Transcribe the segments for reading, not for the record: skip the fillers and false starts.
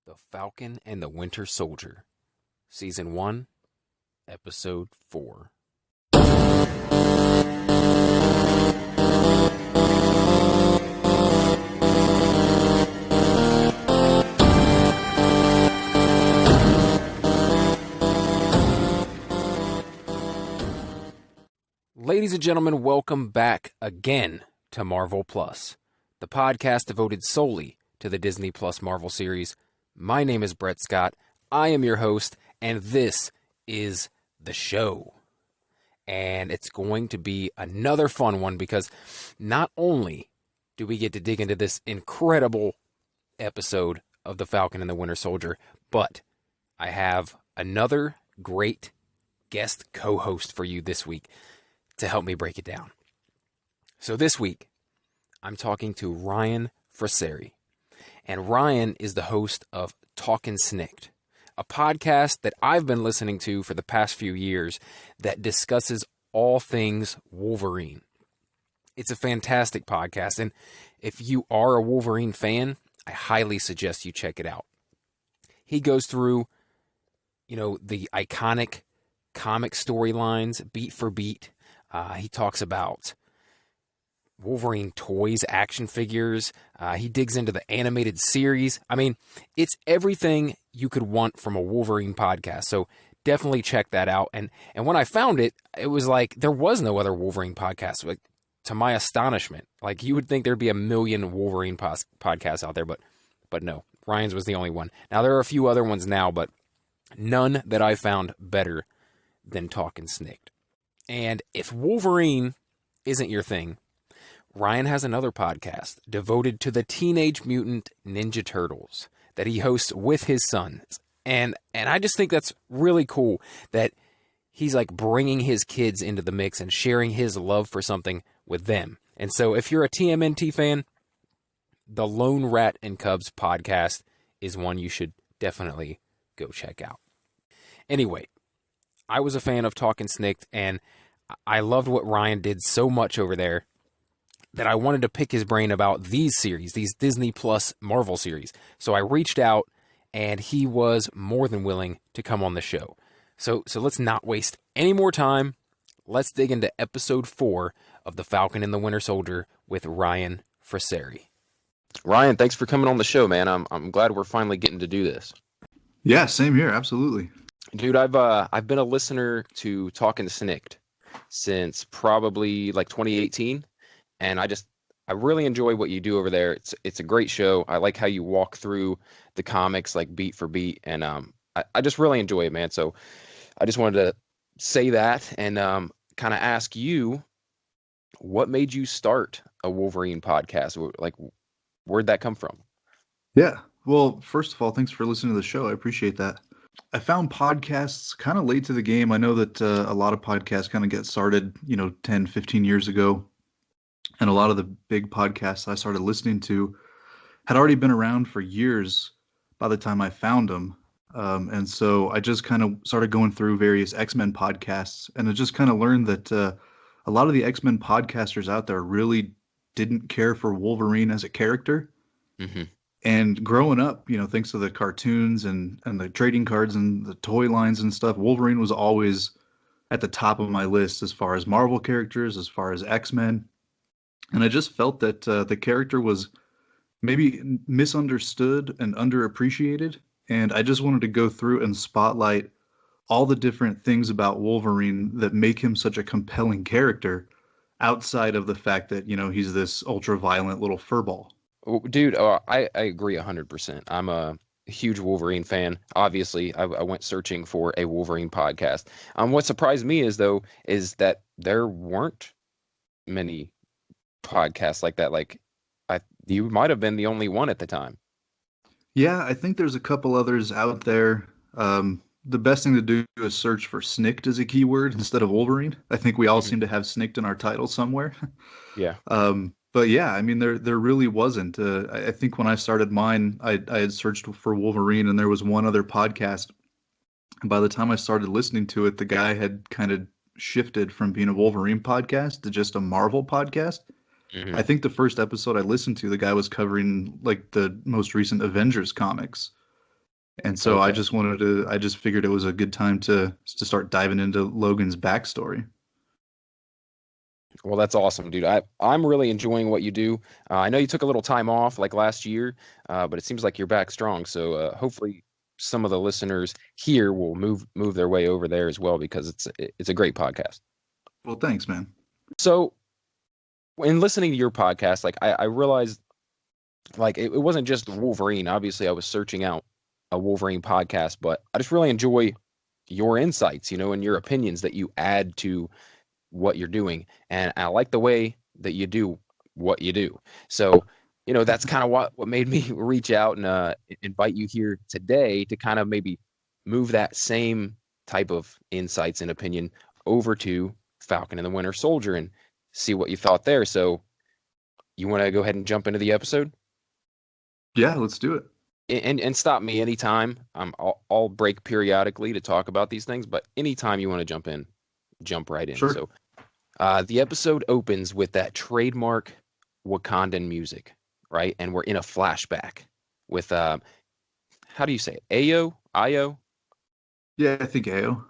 The Falcon and the Winter Soldier, Season 1, Episode 4. Ladies and gentlemen, welcome back again to Marvel Plus, the podcast devoted solely to the Disney Plus Marvel series. My name is Brett Scott. I am your host, and this is the show. And it's going to be another fun one because not only do we get to dig into this incredible episode of The Falcon and the Winter Soldier, but I have another great guest co-host for you this week to help me break it down. So this week, I'm talking to Ryan Fraseri. And Ryan is the host of Talkin' Snikt, a podcast that I've been listening to for the past few years that discusses all things Wolverine. It's a fantastic podcast, and if you are a Wolverine fan, I highly suggest you check it out. He goes through, the iconic comic storylines beat for beat. He talks about Wolverine toys, action figures. He digs into the animated series. I mean, it's everything you could want from a Wolverine podcast. So definitely check that out. And when I found it, it was like there was no other Wolverine podcast. Like, to my astonishment, like you would think there'd be a million Wolverine podcasts out there, but no, Ryan's was the only one. Now there are a few other ones now, but none that I found better than Talkin' Snikt. And if Wolverine isn't your thing, Ryan has another podcast devoted to the Teenage Mutant Ninja Turtles that he hosts with his sons. And I just think that's really cool that he's like bringing his kids into the mix and sharing his love for something with them. And so if you're a TMNT fan, the Lone Rat and Cubs podcast is one you should definitely go check out. Anyway, I was a fan of Talkin' Snikt, and I loved what Ryan did so much over there that I wanted to pick his brain about these series, these Disney Plus Marvel series. So I reached out, and he was more than willing to come on the show. So let's not waste any more time. Let's dig into Episode 4 of The Falcon and the Winter Soldier with Ryan Fraseri. Ryan, thanks for coming on the show, man. I'm glad we're finally getting to do this. Yeah, same here. Absolutely. Dude, I've been a listener to Talkin' Snikt since probably like 2018. And I really enjoy what you do over there. It's a great show. I like how you walk through the comics like beat for beat, and I just really enjoy it, man. So I just wanted to say that and kind of ask you, what made you start a Wolverine podcast? Like, where'd that come from? Yeah. Well, first of all, thanks for listening to the show. I appreciate that. I found podcasts kind of late to the game. I know that a lot of podcasts kind of get started, 10, 15 years ago. And a lot of the big podcasts I started listening to had already been around for years by the time I found them. And so I just kind of started going through various X-Men podcasts, and I just kind of learned that a lot of the X-Men podcasters out there really didn't care for Wolverine as a character. Mm-hmm. And growing up, thanks to the cartoons and the trading cards and the toy lines and stuff, Wolverine was always at the top of my list as far as Marvel characters, as far as X-Men. And I just felt that the character was maybe misunderstood and underappreciated. And I just wanted to go through and spotlight all the different things about Wolverine that make him such a compelling character outside of the fact that, he's this ultra-violent little furball. Dude, I agree 100%. I'm a huge Wolverine fan. Obviously, I went searching for a Wolverine podcast. What surprised me is that there weren't many podcasts like that. Like, you might have been the only one at the time. Yeah, I think there's a couple others out there. The best thing to do is search for Snikt as a keyword instead of Wolverine. I think we all seem to have Snikt in our title somewhere. Yeah. But yeah, I mean, there really wasn't. I think when I started mine, I had searched for Wolverine, and there was one other podcast. And by the time I started listening to it, the guy had kind of shifted from being a Wolverine podcast to just a Marvel podcast. Mm-hmm. I think the first episode I listened to, the guy was covering like the most recent Avengers comics. And so Okay. I just figured it was a good time to start diving into Logan's backstory. Well, that's awesome, dude. I'm really enjoying what you do. I know you took a little time off like last year, but it seems like you're back strong. So hopefully some of the listeners here will move their way over there as well because it's a great podcast. Well, thanks, man. So in listening to your podcast, like I realized like it wasn't just Wolverine. Obviously, I was searching out a Wolverine podcast, but I just really enjoy your insights, and your opinions that you add to what you're doing. And I like the way that you do what you do. So, that's kind of what made me reach out and invite you here today to kind of maybe move that same type of insights and opinion over to Falcon and the Winter Soldier and see what you thought there. So, you want to go ahead and jump into the episode? Yeah, let's do it. And stop me anytime. I'll break periodically to talk about these things, but anytime you want to jump in, jump right in. Sure. So the episode opens with that trademark Wakandan music, right? And we're in a flashback with how do you say it? Ayo? Io? Yeah, I think AO.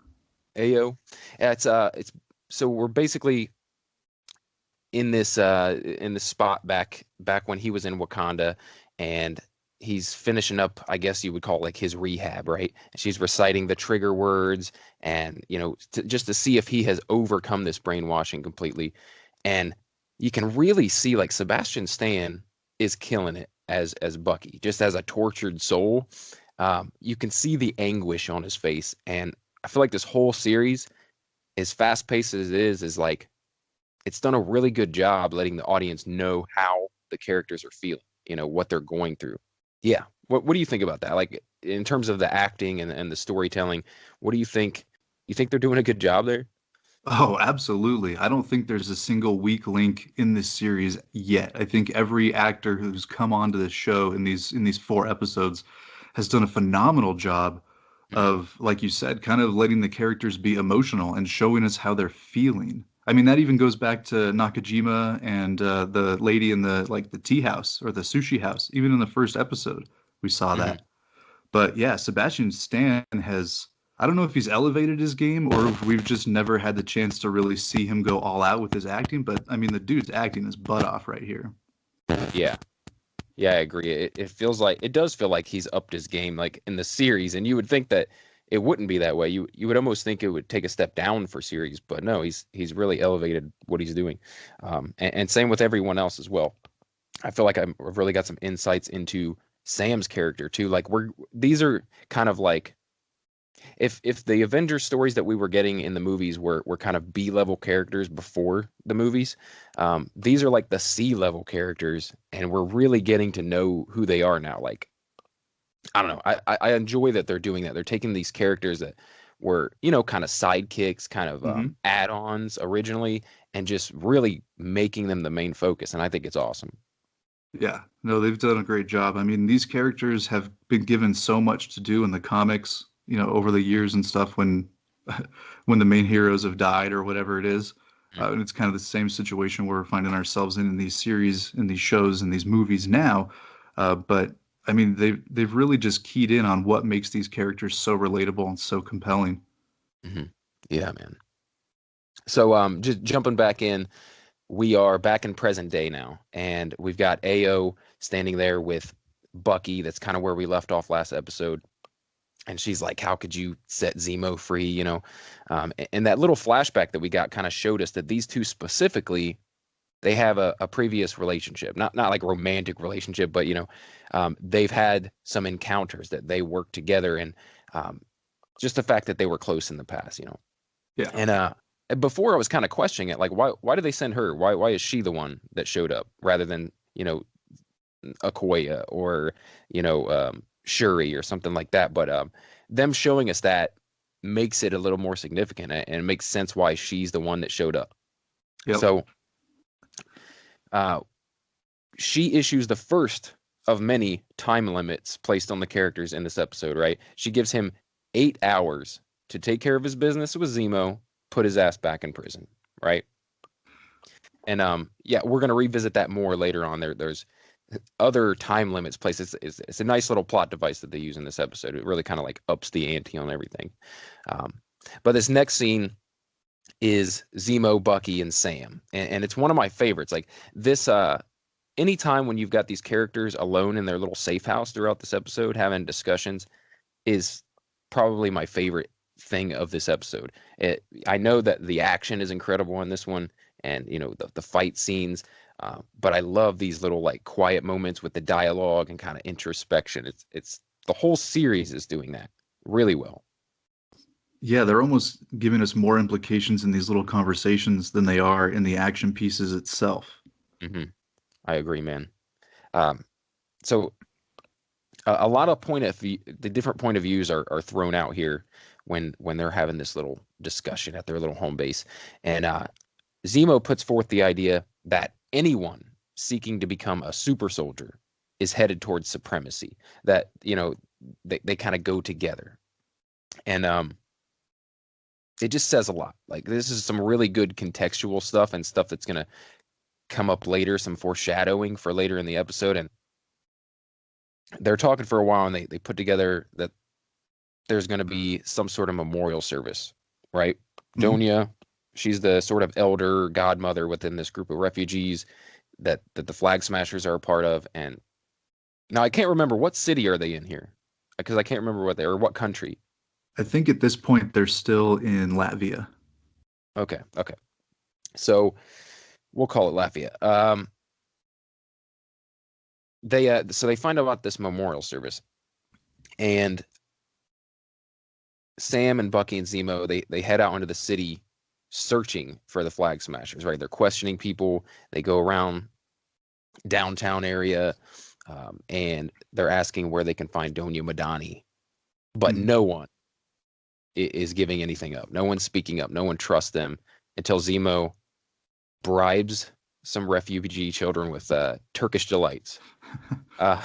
Ayo. It's so we're basically in this spot back when he was in Wakanda, and he's finishing up, I guess you would call it like his rehab, right? And she's reciting the trigger words, and just to see if he has overcome this brainwashing completely. And you can really see like Sebastian Stan is killing it as Bucky, just as a tortured soul. You can see the anguish on his face, and I feel like this whole series, as fast paced as it is like it's done a really good job letting the audience know how the characters are feeling, what they're going through. Yeah. What do you think about that? Like in terms of the acting and the storytelling, what do you think? You think they're doing a good job there? Oh, absolutely. I don't think there's a single weak link in this series yet. I think every actor who's come onto this show in these four episodes has done a phenomenal job Hmm. of, like you said, kind of letting the characters be emotional and showing us how they're feeling. I mean, that even goes back to Nakajima and the lady in the tea house or the sushi house. Even in the first episode, we saw Hmm. that. But yeah, Sebastian Stan has, I don't know if he's elevated his game or if we've just never had the chance to really see him go all out with his acting. But I mean, the dude's acting his butt off right here. Yeah. Yeah, I agree. It feels like it does feel like he's upped his game like in the series, and you would think that it wouldn't be that way. You would almost think it would take a step down for series, but no, he's really elevated what he's doing. And same with everyone else as well. I feel like I've really got some insights into Sam's character too. Like these are kind of like if the Avengers stories that we were getting in the movies were kind of B level characters before the movies, these are like the C level characters, and we're really getting to know who they are now. Like I don't know, I enjoy that they're doing that. They're taking these characters that were kind of sidekicks, kind of Hmm. add-ons originally, and just really making them the main focus. And I think it's awesome. Yeah, no, they've done a great job. I mean, these characters have been given so much to do in the comics, over the years and stuff when when the main heroes have died or whatever it is. And it's kind of the same situation we're finding ourselves in these series, in these shows, in these movies now. But I mean, they've really just keyed in on what makes these characters so relatable and so compelling. Hmm. Yeah, man. So just jumping back in, we are back in present day now, and we've got AO standing there with Bucky. That's kind of where we left off last episode. And she's like, "How could you set Zemo free?" And that little flashback that we got kind of showed us that these two specifically, they have a previous relationship, not like romantic relationship, but they've had some encounters that they work together, and um, just the fact that they were close in the past. Yeah. And before I was kind of questioning it, like why did they send her? Why is she the one that showed up rather than Okoye or Shuri or something like that? But them showing us that makes it a little more significant, and it makes sense why she's the one that showed up. Yep. So uh, she issues the first of many time limits placed on the characters in this episode, right? She gives him 8 hours to take care of his business with Zemo, put his ass back in prison, right? And yeah, we're gonna revisit that more later on. There's other time limits placed. It's a nice little plot device that they use in this episode. It really kind of like ups the ante on everything. Um, but this next scene is Zemo, Bucky, and Sam, and it's one of my favorites. Like this, anytime when you've got these characters alone in their little safe house throughout this episode having discussions is probably my favorite thing of this episode. I know that the action is incredible in this one, and the fight scenes, but I love these little like quiet moments with the dialogue and kind of introspection. It's the whole series is doing that really well. Yeah, they're almost giving us more implications in these little conversations than they are in the action pieces itself. Hmm. I agree, man. Um, so a lot of the different point of views are thrown out here when they're having this little discussion at their little home base, and Zemo puts forth the idea that anyone seeking to become a super soldier is headed towards supremacy. That they kind of go together, and it just says a lot. Like this is some really good contextual stuff and stuff that's gonna come up later, some foreshadowing for later in the episode, and they're talking for a while, and they put together that there's going to be some sort of memorial service, right? Mhm. Donia, she's the sort of elder godmother within this group of refugees that the Flag Smashers are a part of. And now I can't remember what city are they in here, because I can't remember what country. I think at this point they're still in Latvia. Okay, okay, so we'll call it Latvia. They find out about this memorial service, and Sam and Bucky and Zemo they head out into the city searching for the Flag Smashers, right? They're questioning people. They go around downtown area, and they're asking where they can find Donya Madani, but Mhm. no one is giving anything up. No one's speaking up. No one trusts them until Zemo bribes some refugee children with Turkish delights. Uh,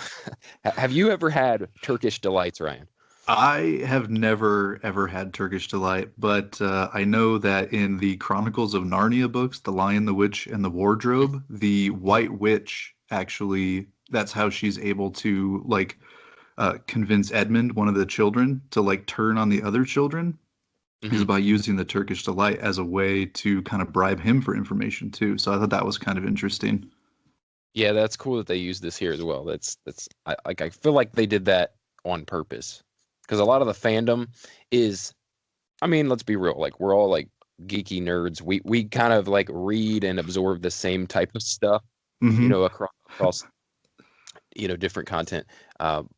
have you ever had Turkish delights, Ryan? I have never ever had Turkish delight, but I know that in the Chronicles of Narnia books, The Lion, the Witch, and the Wardrobe, the White Witch actually, that's how she's able to like convince Edmund, one of the children, to like turn on the other children, is Hmm. by using the Turkish delight as a way to kind of bribe him for information too. So I thought that was kind of interesting. Yeah, that's cool that they use this here as well. I feel like they did that on purpose because a lot of the fandom is, I mean, let's be real, like we're all like geeky nerds. We kind of like read and absorb the same type of stuff, Hmm. across different content. Um,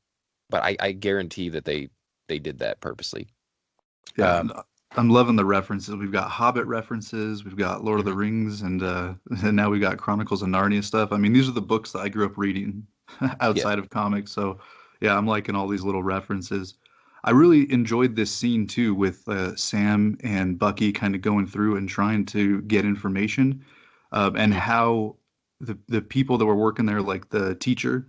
but I guarantee that they did that purposely. Yeah, Um, I'm loving the references. We've got Hobbit references, we've got Lord of the mhm, Rings, and and now we got Chronicles of Narnia stuff. I mean, these are the books that I grew up reading yeah, outside of comics. So, yeah, I'm liking all these little references. I really enjoyed this scene too with Sam and Bucky kind of going through and trying to get information, and mhm, how the people that were working there, like the teacher,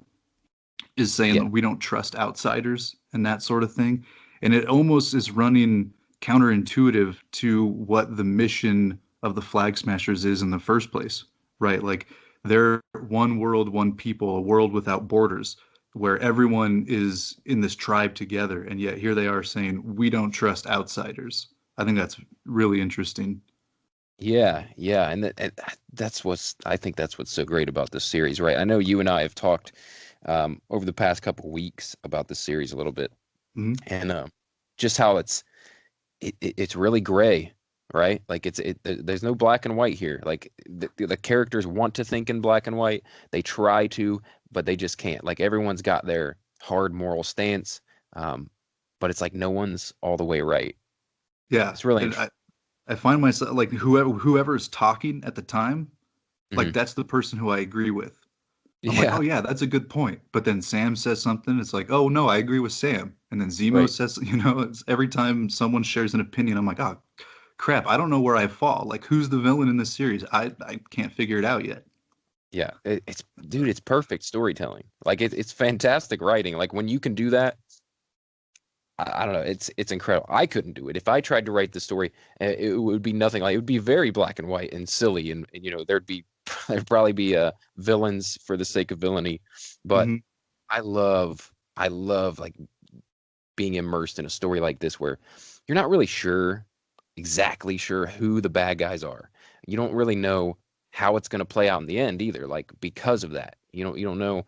is saying yeah, that we don't trust outsiders and that sort of thing. And it almost is running counterintuitive to what the mission of the Flag Smashers is in the first place, right? Like they're one world, one people, a world without borders, where everyone is in this tribe together. And yet here they are saying, we don't trust outsiders. I think that's really interesting. yeah, and I think that's what's so great about this series, right? I know you and I have talked over the past couple weeks about this series a little bit, Mhm. and just how it's really gray, right? Like there's no black and white here. Like the characters want to think in black and white. They try to, but they just can't. Like everyone's got their hard moral stance, um, but it's like no one's all the way right. Yeah. It's really And interesting. I find myself like whoever is talking at the time, like Hmm. that's the person who I agree with. I'm like, oh Yeah, yeah, that's a good point. But then Sam says something, it's like, oh no, I agree with Sam. And then Zemo right. says, it's every time someone shares an opinion, I'm like, oh crap, I don't know where I fall. Like, who's the villain in this series? I can't figure it out yet. Yeah, it's dude, it's perfect storytelling. Like it's fantastic writing. Like when you can do that, I don't know, it's incredible. I couldn't do it. If I tried to write the story, it would be nothing like it would be very black and white and silly, and there'd be there'd probably be villains for the sake of villainy, but Hmm. I love like being immersed in a story like this where you're not really exactly sure who the bad guys are. You don't really know how it's going to play out in the end either, like because of that. You don't know,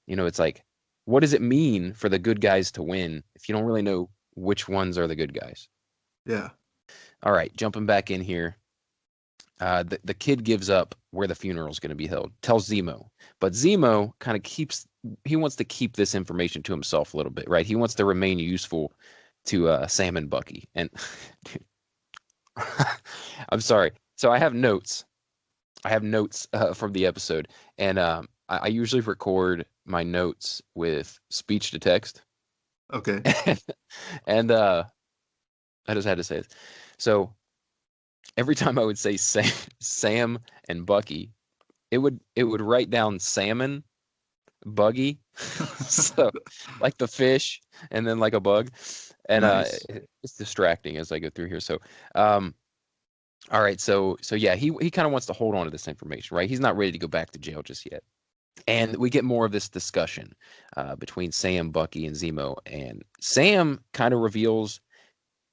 it's like what does it mean for the good guys to win if you don't really know which ones are the good guys? Yeah. All right, jumping back in here. The kid gives up where the funeral is going to be held, tells Zemo, but Zemo kind of he wants to keep this information to himself a little bit, right? He wants to remain useful to Sam and Bucky. And I'm sorry. So I have notes. From the episode, and I usually record my notes with speech to text, Okay. and I just had to say this. So every time I would say Sam and Bucky, it would write down salmon, buggy, so like the fish, and then like a bug, and Nice. it's distracting as I go through here. So, um, all right, so yeah, he kind of wants to hold on to this information, right? He's not ready to go back to jail just yet, and we get more of this discussion between Sam, Bucky, and Zemo, and Sam kind of reveals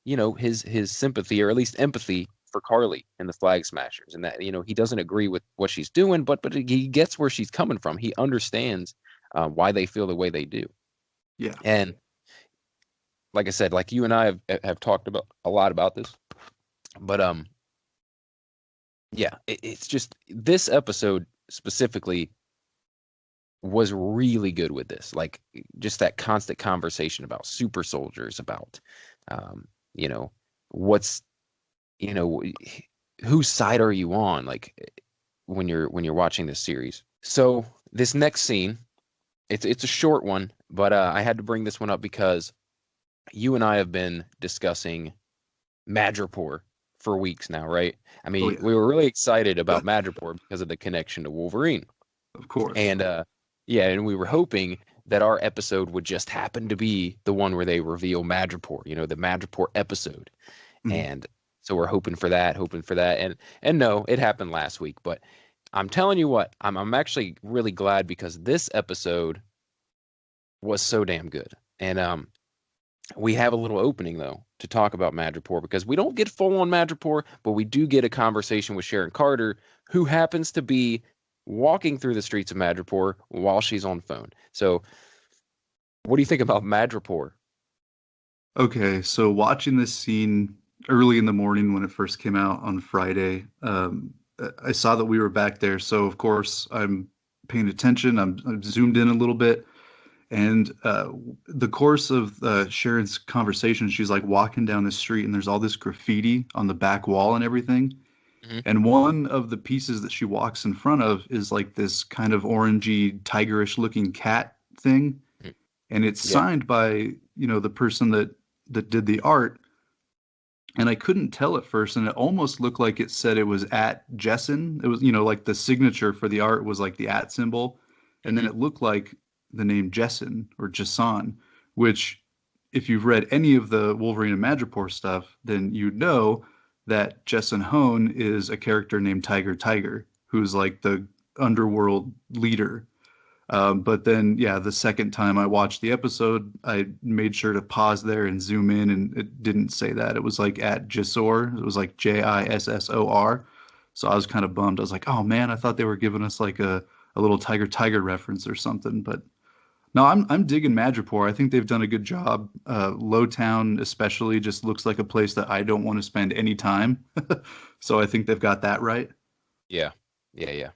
his sympathy or at least empathy for Carly and the Flag Smashers, and that he doesn't agree with what she's doing, but he gets where she's coming from. He understands why they feel the way they do, Yeah. and like I said, like you and I have talked about a lot about this, but yeah, it's just this episode specifically was really good with this, like just that constant conversation about super soldiers, about you know what's you know whose side are you on, like when you're watching this series. So this next scene, it's a short one, but I had to bring this one up because you and I have been discussing Madripoor for weeks now, right? I Oh mean, yeah. we were really excited about Madripoor because of the connection to Wolverine. Of course. And yeah, and we were hoping that our episode would just happen to be the one where they reveal Madripoor, the Madripoor episode. Mhm. And so we're hoping for that. And no, it happened last week, but I'm telling you what, I'm actually really glad because this episode was so damn good. And we have a little opening though to talk about Madripoor because we don't get full on Madripoor, but we do get a conversation with Sharon Carter, who happens to be walking through the streets of Madripoor while she's on phone. So, what do you think about Madripoor? Okay, so watching this scene early in the morning when it first came out on Friday, I saw that we were back there. So of course I'm paying attention. I'm zoomed in a little bit, and the course of Sharon's conversation, she's like walking down the street, and there's all this graffiti on the back wall and everything. Hmm. And one of the pieces that she walks in front of is like this kind of orangey, tigerish looking cat thing, and it's Yeah. signed by the person that did the art. And I couldn't tell at first, and it almost looked like it said it was at Jessen. It was, like the signature for the art was like the at symbol, and then Hmm. it looked like the name Jessen or Jessan, which, if you've read any of the Wolverine and Madripoor stuff, then you know that Jessen Hone is a character named Tiger, who's like the underworld leader. But then, yeah, the second time I watched the episode, I made sure to pause there and zoom in, and it didn't say that. It was like at Jissor. It was like Jissor. So I was kind of bummed. I was like, oh man, I thought they were giving us like a little Tiger reference or something. But no, I'm digging Madripoor. I think they've done a good job. Lowtown especially just looks like a place that I don't want to spend any time. So I think they've got that right. Yeah. Yeah. Yeah.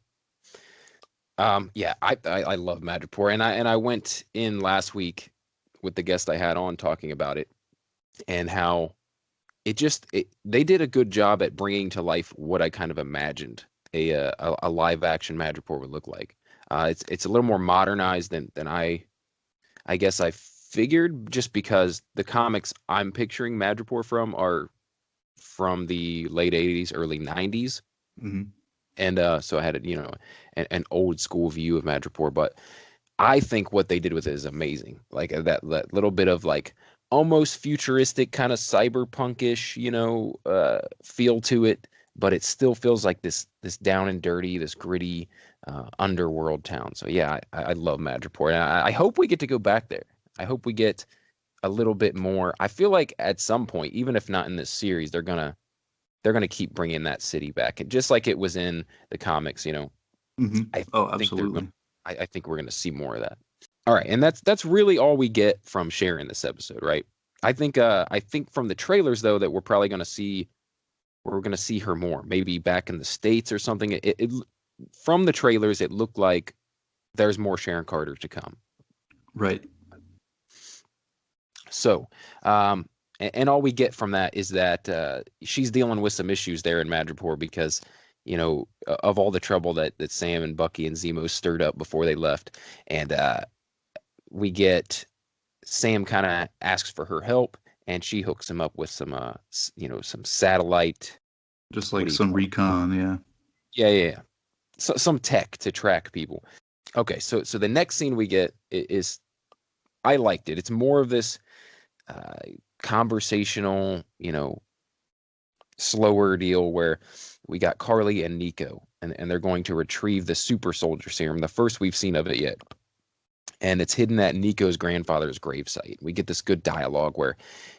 Yeah, I love Madripoor, and I went in last week with the guest I had on talking about it and how they did a good job at bringing to life what I kind of imagined a live action Madripoor would look like. It's a little more modernized than I guess I figured, just because the comics I'm picturing Madripoor from are from the late 80s, early 90s, Hmm. and so I had an old school view of Madripoor, but I think what they did with it is amazing. Like that little bit of like almost futuristic kind of cyberpunkish, feel to it. but it still feels like this down and dirty, this gritty underworld town. So yeah, I love Madripoor, and I hope we get to go back there. I hope we get a little bit more. I feel like at some point, even if not in this series, they're gonna keep bringing that city back, and just like it was in the comics. Hmm. I Oh, think they're absolutely. going. I think we're gonna see more of that. All right, and that's really all we get from Sharon this episode, right? I think from the trailers though that we're gonna see her more, maybe back in the States or something. From the trailers it looked like there's more Sharon Carter to come. Right. So, and all we get from that is that she's dealing with some issues there in Madripoor because, of all the trouble that Sam and Bucky and Zemo stirred up before they left, and we get Sam kind of asks for her help, and she hooks him up with some satellite. Just What like do you some call it? recon, yeah. Yeah, yeah, yeah. So, some tech to track people. Okay, so the next scene we get is I liked it. It's more of this uh, conversational, slower deal where we got Carly and Nico, and they're going to retrieve the super soldier serum, the first we've seen of it yet. And it's hidden at Nico's grandfather's gravesite. We get this good dialogue where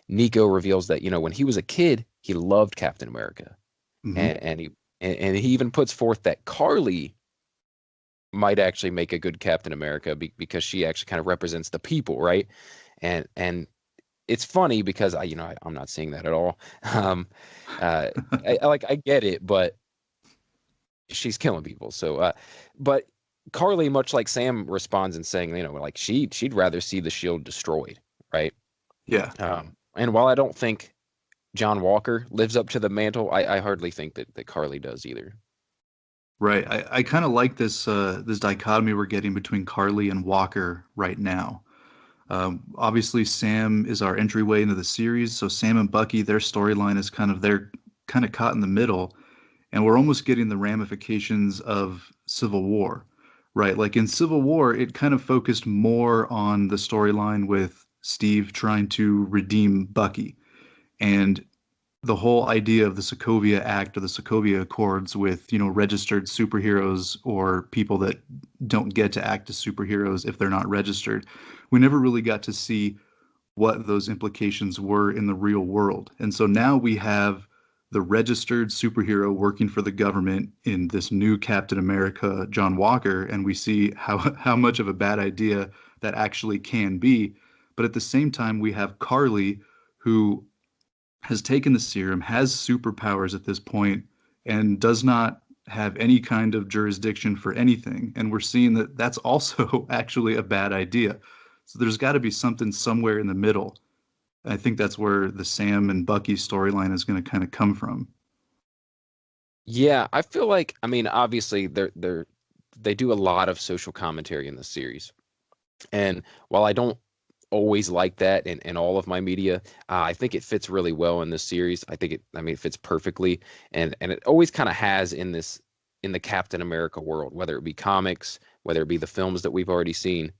Nico reveals that, when he was a kid, he loved Captain America. Hmm. And he even puts forth that Carly might actually make a good Captain America because she actually kind of represents the people, right? And it's funny because I'm not seeing that at all. Um, I get it, but she's killing people. So, but Carly, much like Sam, responds in saying, like she'd rather see the shield destroyed, right? Yeah. And while I don't think John Walker lives up to the mantle, I hardly think that Carly does either. Right. I kind of like this dichotomy we're getting between Carly and Walker right now. Obviously, Sam is our entryway into the series, so Sam and Bucky, their storyline is they're kind of caught in the middle, and we're almost getting the ramifications of Civil War, right? Like in Civil War, it kind of focused more on the storyline with Steve trying to redeem Bucky, and the whole idea of the Sokovia Act or the Sokovia Accords with, registered superheroes or people that don't get to act as superheroes if they're not registered. We never really got to see what those implications were in the real world. And so now we have the registered superhero working for the government in this new Captain America, John Walker, and we see how much of a bad idea that actually can be. But at the same time, we have Carly, who has taken the serum, has superpowers at this point, and does not have any kind of jurisdiction for anything. And we're seeing that that's also actually a bad idea. So there's got to be something somewhere in the middle. I think that's where the Sam and Bucky storyline is going to kind of come from. Yeah, I feel like, I mean, obviously they do a lot of social commentary in this series. And while I don't always like that in all of my media, I think it fits really well in this series. I mean, it fits perfectly, and it always kind of has in the Captain America world, whether it be comics, whether it be the films that we've already seen.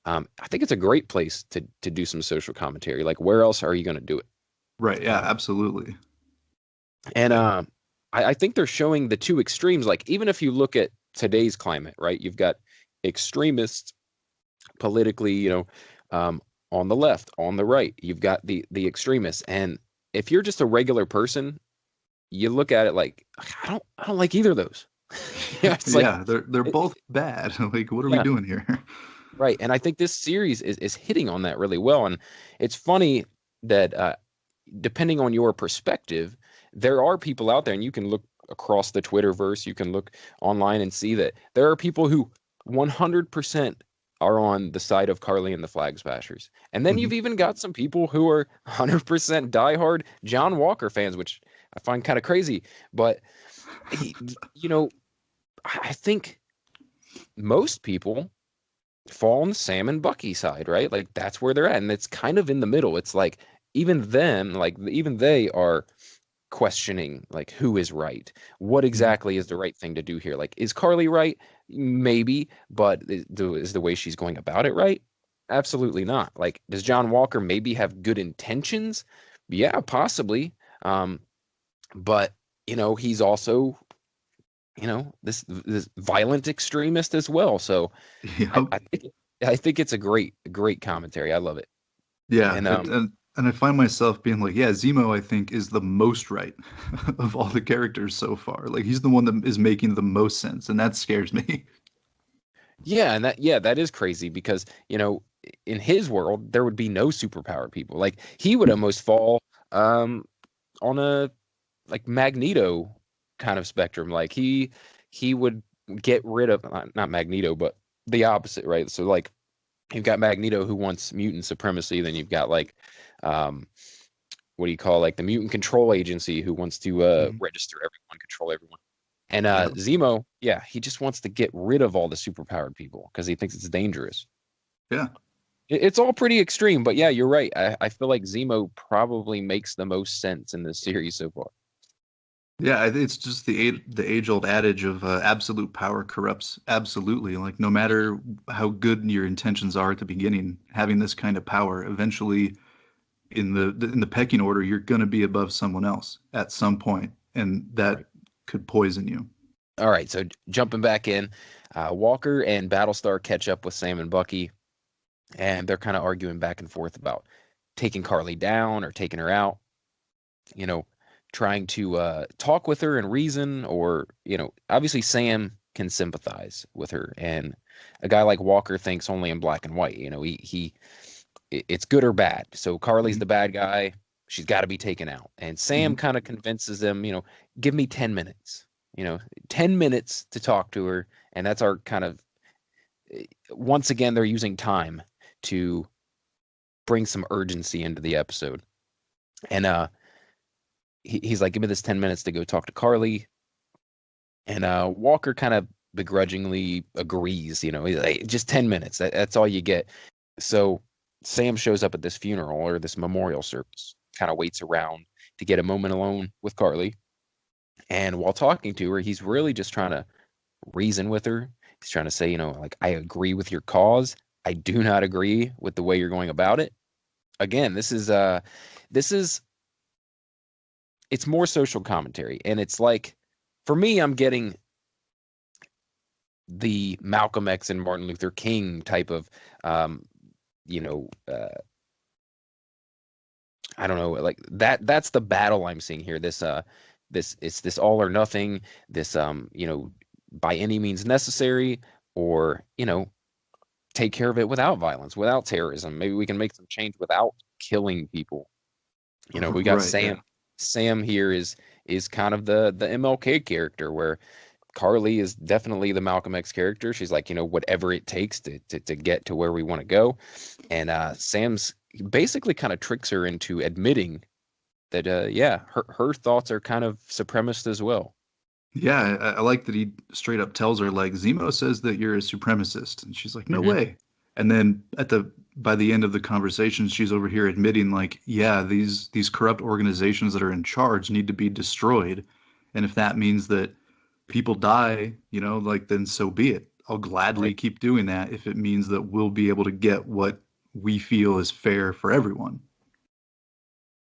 I think it's a great place to do some social commentary. Like, where else are you going to do it? Right. Yeah, absolutely. And I think they're showing the two extremes. Like, even if you look at today's climate, right? You've got extremists politically, on the left, on the right. You've got the extremists, and if you're just a regular person, you look at it like I don't like either of those. Yeah, it's like Yeah, they're both bad. Like, what are we yeah, doing here? right. And I think this series is hitting on that really well. And it's funny that depending on your perspective, there are people out there, and you can look across the Twitterverse, you can look online and see that there are people who 100% are on the side of Carly and the Flag Smashers. And then Hmm. you've even got some people who are 100% diehard John Walker fans, which I find kind of crazy. But, he, you know, I think most people fall on the Sam and Bucky side, right? Like that's where they're at. And it's kind of in the middle. It's like even them, like even they are questioning like who is right, what Hmm. exactly is the right thing to do here. Like, is Carly right? Maybe, but is the way she's going about it right? Absolutely not. Like, does John Walker maybe have good intentions? Yeah, possibly. um but he's also, this violent extremist as well. So I, Yep. I think I think it's a great commentary. I love it. Yeah, And and I find myself being like, yeah, Zemo, I think, is the most right of all the characters so far. Like he's the one that is making the most sense, and that scares me. that is crazy because, in his world there would be no superpower people. Like he would almost fall um on a like Magneto kind of spectrum. Like he would get rid of not Magneto, but the opposite, right? So like you've got Magneto who wants mutant supremacy, then you've got like um what do you call, like the mutant control agency who wants to Mhm. register everyone, control everyone. And Yeah, Zemo, yeah, he just wants to get rid of all the superpowered people because he thinks it's dangerous. yeah, It's all pretty extreme, but yeah, you're right. I feel like Zemo probably makes the most sense in this series so far. yeah. It's just the age-old adage of absolute power corrupts absolutely. Like no matter how good your intentions are at the beginning, having this kind of power eventually in the pecking order, you're going to be above someone else at some point, and that Right. could poison you. All right, so jumping back in, Walker and Battlestar catch up with Sam and Bucky, and they're kind of arguing back and forth about taking Carly down or taking her out. You know, trying to talk with her and reason, or obviously Sam can sympathize with her, and a guy like Walker thinks only in black and white. It's good or bad. So Carly's Mhm. the bad guy. She's got to be taken out. And Sam Mhm. kind of convinces them, give me 10 minutes, you know, 10 minutes to talk to her. And that's our kind of, once again, they're using time to bring some urgency into the episode. And he's like, give me this 10 minutes to go talk to Carly. And Walker kind of begrudgingly agrees, he's like, just 10 minutes. That's all you get. So Sam shows up at this funeral or this memorial service, kind of waits around to get a moment alone with Carly. And while talking to her, he's really just trying to reason with her. He's trying to say, like, I agree with your cause. I do not agree with the way you're going about it. Again, this is it's more social commentary. And it's like, for me, I'm getting the Malcolm X and Martin Luther King type of um, you know, I don't know, like that's the battle I'm seeing here. This it's this all or nothing, this by any means necessary, or, take care of it without violence, without terrorism. Maybe we can make some change without killing people. We got Right, Sam. yeah. Sam here is kind of the MLK character, where Carly is definitely the Malcolm X character. She's like, whatever it takes to get to where we want to go. And Sam's basically kind of tricks her into admitting that, yeah, her thoughts are kind of supremacist as well. Yeah, I like that he straight up tells her like Zemo says that you're a supremacist, and she's like, no Hmm. way. And then by the end of the conversation, she's over here admitting like, yeah, these corrupt organizations that are in charge need to be destroyed, and if that means that people die, like then so be it. I'll gladly Right. keep doing that if it means that we'll be able to get what we feel is fair for everyone.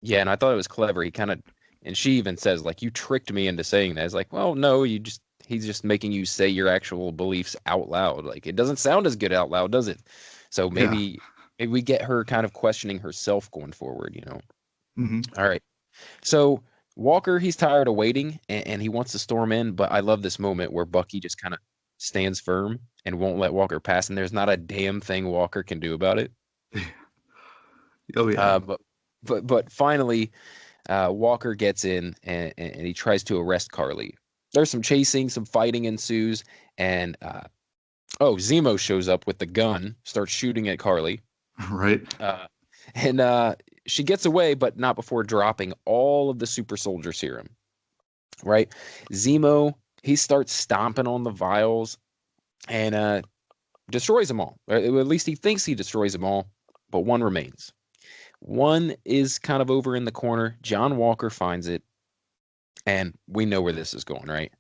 Yeah, and I thought it was clever. And she even says, like, you tricked me into saying that. It's like, well, no, he's just making you say your actual beliefs out loud. Like, it doesn't sound as good out loud, does it? So Yeah. maybe we get her kind of questioning herself going forward. Hmm. All right. So Walker, he's tired of waiting, and he wants to storm in, but I love this moment where Bucky just kind of stands firm and won't let Walker pass, and there's not a damn thing Walker can do about it. Oh yeah. Uh, but but finally, Walker gets in, and he tries to arrest Carly. There's some chasing, some fighting ensues, and Zemo shows up with the gun, starts shooting at Carly, Right. uh, and she gets away, but not before dropping all of the super soldier serum. Right, Zemo, he starts stomping on the vials and destroys them all. Or at least he thinks he destroys them all, but one remains. One is kind of over in the corner. John Walker finds it, and we know where this is going, right?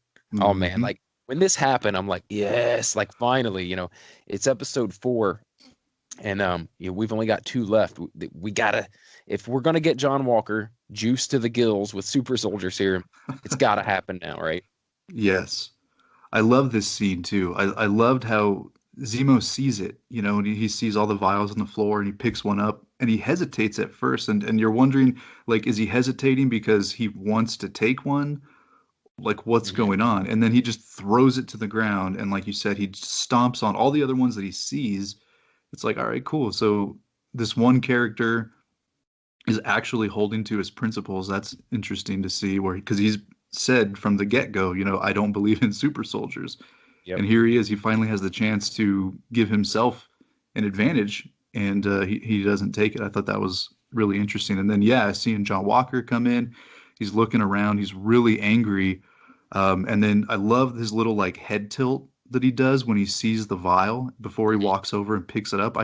Oh man, Hmm. like when this happened, I'm like, yes, like finally, it's episode 4. And we've only got two left. We gotta, if we're gonna get John Walker juiced to the gills with super soldier serum, it's gotta happen now, right? Yes. I love this scene too. I loved how Zemo sees it, and he sees all the vials on the floor and he picks one up and he hesitates at first and you're wondering like is he hesitating because he wants to take one? Like what's Hmm. going on? And then he just throws it to the ground and like you said, he stomps on all the other ones that he sees. It's like, all right, cool. So this one character is actually holding to his principles. That's interesting to see where because he's said from the get-go, I don't believe in super soldiers. Yep. And here he is. He finally has the chance to give himself an advantage, and he doesn't take it. I thought that was really interesting. And then, yeah, seeing John Walker come in, he's looking around. He's really angry. And then I love his little like head tilt that he does when he sees the vial before he Mhm. walks over and picks it up.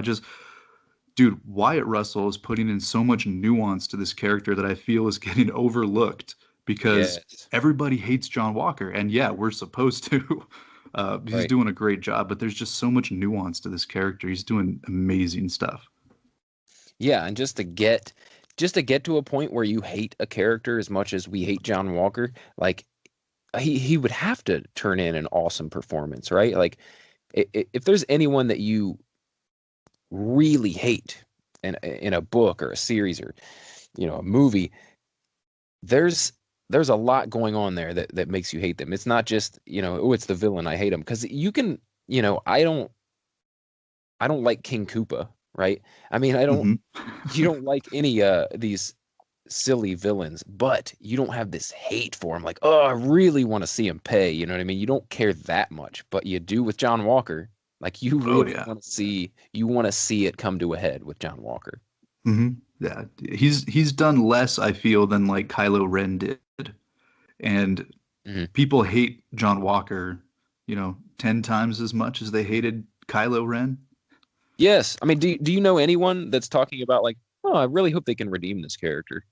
Dude, Wyatt Russell is putting in so much nuance to this character that I feel is getting overlooked because Yes. everybody hates John Walker. And yeah, we're supposed to. He's Right. doing a great job, but there's just so much nuance to this character. He's doing amazing stuff. Yeah, and just to get to a point where you hate a character as much as we hate John Walker, like he would have to turn in an awesome performance, right? Like if there's anyone that you really hate in a book or a series or a movie, there's there's a lot going on there that makes you hate them. It's not just, oh, it's the villain, I hate him. Because you can, I don't like King Koopa, right? I mean, I don't Hmm. you don't like any these silly villains, but you don't have this hate for him like, oh, I really want to see him pay, you know what I mean? You don't care that much, but you do with John Walker. Like you Oh really yeah. want to see it come to a head with John Walker. Hmm. Yeah. He's done less, I feel, than like Kylo Ren did. And Mhm. people hate John Walker, 10 times as much as they hated Kylo Ren. Yes. I mean, do you know anyone that's talking about like, oh, I really hope they can redeem this character?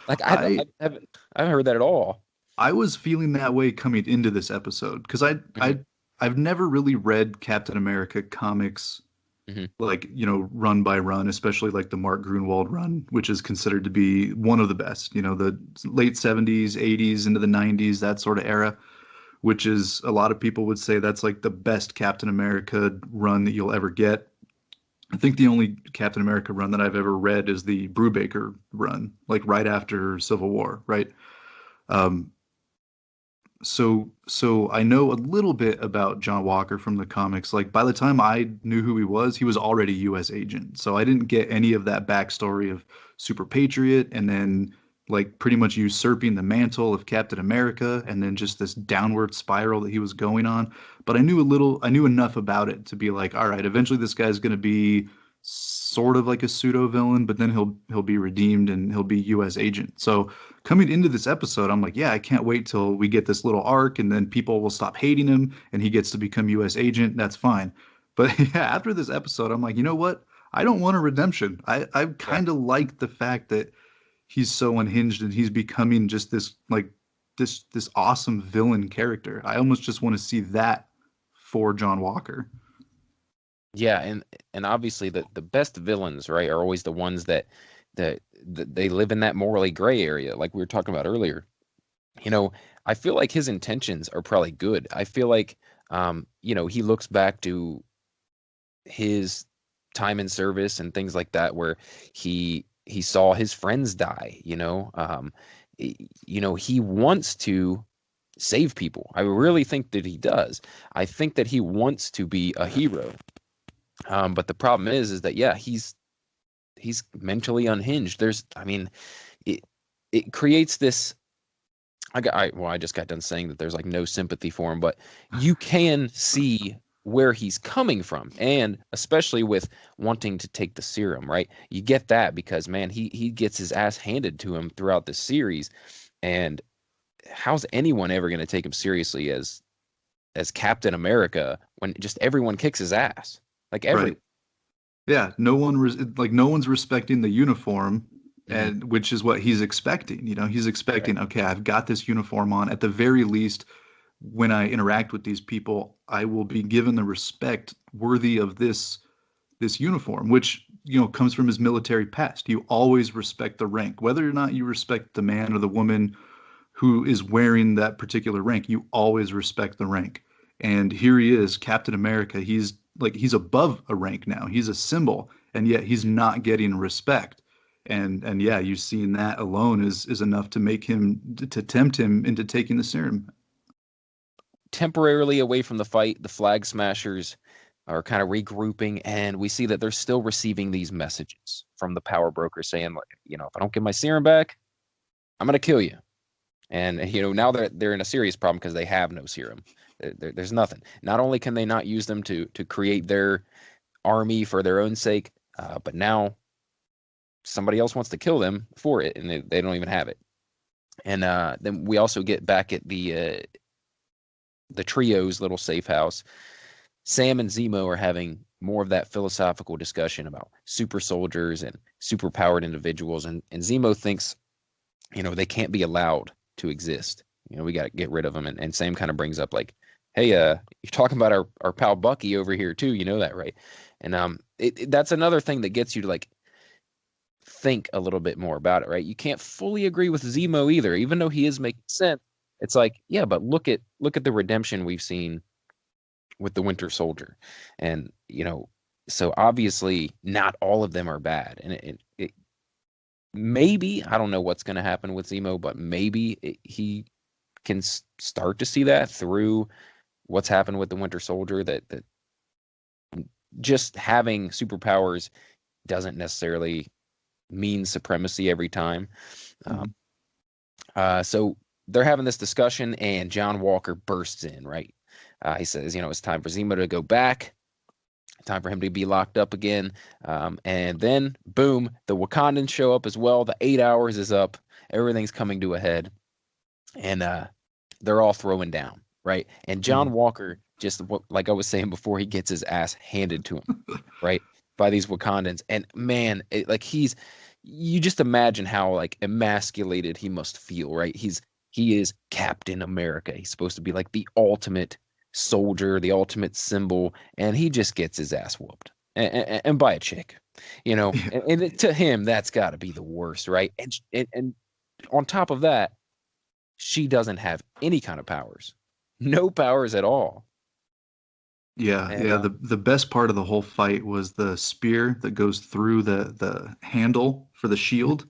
Like I I haven't heard that at all. I was feeling that way coming into this episode because Hmm. I've never really read Captain America comics Hmm. like, run by run, especially like the Mark Grunwald run, which is considered to be one of the best, the late 70s, 80s into the 90s, that sort of era, which is a lot of people would say that's like the best Captain America run that you'll ever get. I think the only Captain America run that I've ever read is the Brubaker run, like right after Civil War, right? Um, so I know a little bit about John Walker from the comics. Like by the time I knew who he was already U.S. agent. So I didn't get any of that backstory of Super Patriot and then like pretty much usurping the mantle of Captain America and then just this downward spiral that he was going on. But I knew enough about it to be like, all right, eventually this guy's going to be sort of like a pseudo villain, but then he'll be redeemed and he'll be U.S. agent. So coming into this episode, I'm like, yeah, I can't wait till we get this little arc and then people will stop hating him and he gets to become US agent. That's fine. But yeah, after this episode, I'm like, you know what? I don't want a redemption. I Yeah. kind of like the fact that he's so unhinged and he's becoming just this like this awesome villain character. I almost just want to see that for John Walker. Yeah, and obviously the best villains, right, are always the ones that they live in that morally gray area, like we were talking about earlier. You know, I feel like his intentions are probably good. I feel like he looks back to his time in service and things like that where he saw his friends die, he wants to save people. I really think that he does. I think that he wants to be a hero. But the problem is that yeah, he's mentally unhinged. I mean, it it creates this. I just got done saying that there's like no sympathy for him, but you can see where he's coming from, and especially with wanting to take the serum, right? You get that because man, he gets his ass handed to him throughout the series, and how's anyone ever going to take him seriously as Captain America when just everyone kicks his ass, like everyone. Right. Yeah, no one's respecting the uniform Hmm. and which is what he's expecting. He's Right. expecting, okay, I've got this uniform on. At the very least, when I interact with these people, I will be given the respect worthy of this this uniform, which comes from his military past. You always respect the rank, whether or not you respect the man or the woman who is wearing that particular rank. You always respect the rank. And here he is, Captain America. He's above a rank now. He's a symbol, and yet he's not getting respect. And yeah, you've seen that alone is enough to make him to tempt him into taking the serum. Temporarily away from the fight, the Flag Smashers are kind of regrouping, and we see that they're still receiving these messages from the power broker saying, like, if I don't get my serum back, I'm gonna kill you. And now they're in a serious problem because they have no serum. There's nothing. Not only can they not use them to create their army for their own sake, but now somebody else wants to kill them for it, and they don't even have it. And then we also get back at the trio's little safe house. Sam and Zemo are having more of that philosophical discussion about super soldiers and super powered individuals, and Zemo thinks they can't be allowed to exist. We got to get rid of them. And Sam kind of brings up like, hey, you're talking about our pal Bucky over here too. You know that, right? And that's another thing that gets you to like think a little bit more about it, right? You can't fully agree with Zemo either, even though he is making sense. It's like, yeah, but look at the redemption we've seen with the Winter Soldier, and so obviously not all of them are bad, and it maybe, I don't know what's going to happen with Zemo, but maybe he can start to see that through what's happened with the Winter Soldier, that just having superpowers doesn't necessarily mean supremacy every time. So they're having this discussion, and John Walker bursts in, right? He says, it's time for Zemo to go back. Time for him to be locked up again. And then, boom, the Wakandans show up as well. The 8 hours is up. Everything's coming to a head. And they're all throwing down, right? And John Walker, just like I was saying before, he gets his ass handed to him, right? By these Wakandans. And man, you just imagine how like emasculated he must feel, right? He is Captain America. He's supposed to be like the ultimate soldier, the ultimate symbol, and he just gets his ass whooped and by a chick, and to him that's got to be the worst, right? And on top of that, she doesn't have any kind of powers, no powers at all. The best part of the whole fight was the spear that goes through the handle for the shield,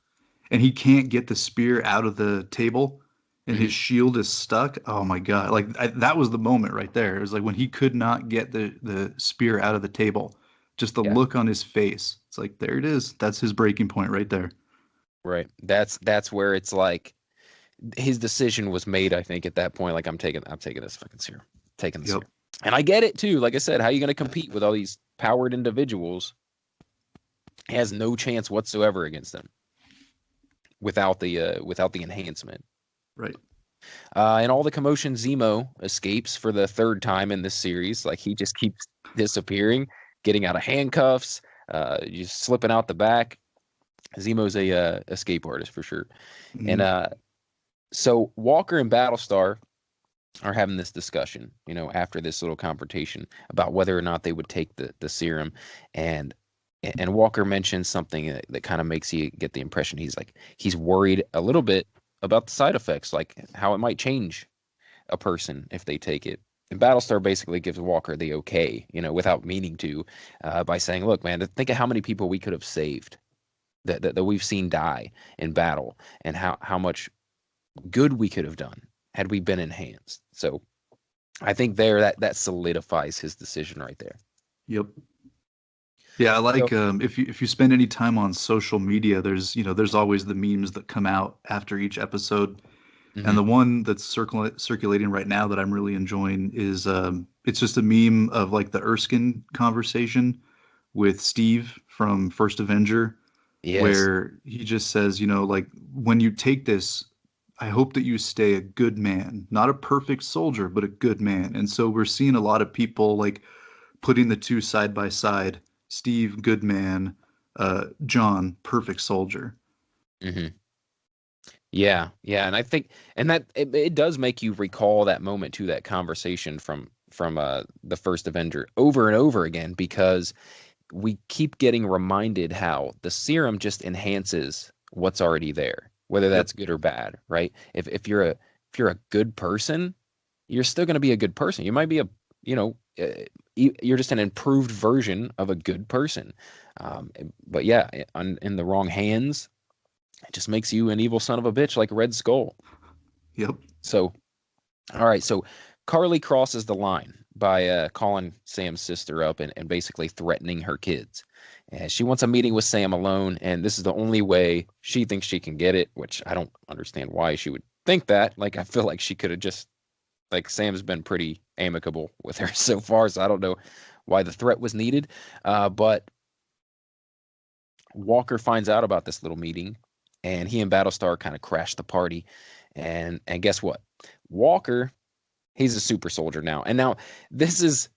and he can't get the spear out of the table, and his shield is stuck. Oh my God. That was the moment right there. It was like when he could not get the spear out of the table, just the look on his face. It's like, there it is. That's his breaking point right there. Right. That's where it's like his decision was made, I think, at that point. Like, I'm taking this fucking serum. Taking this serum. And I get it too. Like I said, how are you going to compete with all these powered individuals? He has no chance whatsoever against them without the enhancement. Right. And all the commotion, Zemo escapes for the third time in this series. Like, he just keeps disappearing, getting out of handcuffs, just slipping out the back. Zemo's a escape artist for sure. And so Walker and Battlestar are having this discussion, after this little confrontation about whether or not they would take the serum. And Walker mentions something that kind of makes you get the impression he's worried a little bit about the side effects, like how it might change a person if they take it. And Battlestar basically gives Walker the okay, without meaning to, by saying, look, man, think of how many people we could have saved that we've seen die in battle, and how much good we could have done had we been enhanced. So I think that solidifies his decision right there. Yep. Yeah, I like if you spend any time on social media, there's always the memes that come out after each episode, and the one that's circulating right now that I'm really enjoying is it's just a meme of like the Erskine conversation with Steve from First Avenger, where he just says, like, when you take this, I hope that you stay a good man, not a perfect soldier, but a good man. And so we're seeing a lot of people like putting the two side by side. Steve, good man. John, perfect soldier. Yeah, and I think, and that it does make you recall that moment to that conversation from the First Avenger over and over again, because we keep getting reminded how the serum just enhances what's already there, whether Yep. that's good or bad, right? If you're a good person, you're still going to be a good person. You might be a, you know, you're just an improved version of a good person. But yeah, in the wrong hands, it just makes you an evil son of a bitch like Red Skull. Yep. So, all right, so Carly crosses the line by calling Sam's sister up and basically threatening her kids. And she wants a meeting with Sam alone, and this is the only way she thinks she can get it, which I don't understand why she would think that. Like, I feel like she could have just, like, Sam's been pretty amicable with her so far, so I don't know why the threat was needed. But Walker finds out about this little meeting, and he and Battlestar kind of crash the party. And guess what? Walker, he's a super soldier now. And now this is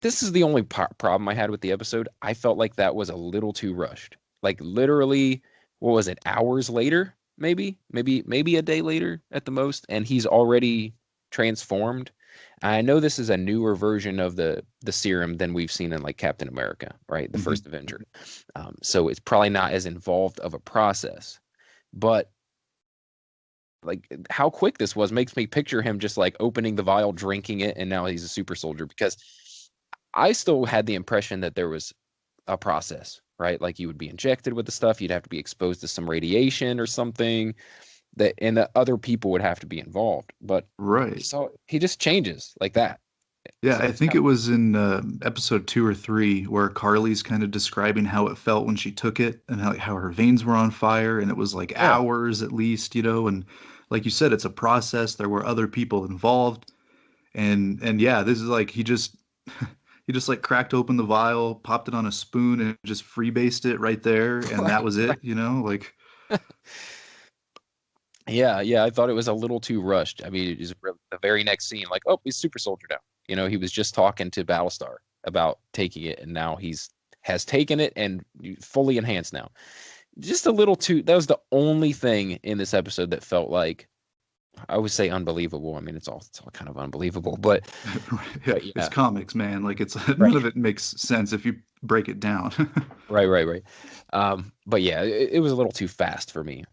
the only problem I had with the episode. I felt like that was a little too rushed. Like literally, what was it? Hours later, maybe a day later at the most, and he's already transformed. I know this is a newer version of the serum than we've seen in like Captain America, right? The Hmm. first Avenger. So it's probably not as involved of a process, but like how quick this was makes me picture him just like opening the vial, drinking it, and now he's a super soldier. Because I still had the impression that there was a process, right? Like you would be injected with the stuff, you'd have to be exposed to some radiation or something, and that other people would have to be involved. But Right. so he just changes like that. Yeah, So I it's think it was in episode 2 or 3 where Carly's kind of describing how it felt when she took it and how her veins were on fire and it was like yeah, hours at least, you know, and like you said, it's a process. There were other people involved, and yeah, this is like he just like cracked open the vial, popped it on a spoon, and just freebased it right there, and that right, was right. it, you know, like Yeah, yeah. I thought it was a little too rushed. I mean, it was the very next scene, like, oh, he's super soldier now. He was just talking to Battlestar about taking it, and now he's has taken it and fully enhanced now. Just a little too. That was the only thing in this episode that felt like I would say unbelievable. I mean, it's all kind of unbelievable, but yeah, but it's yeah, comics, man. Like it's none right, of it makes sense if you break it down. right, right, right. But yeah, it was a little too fast for me.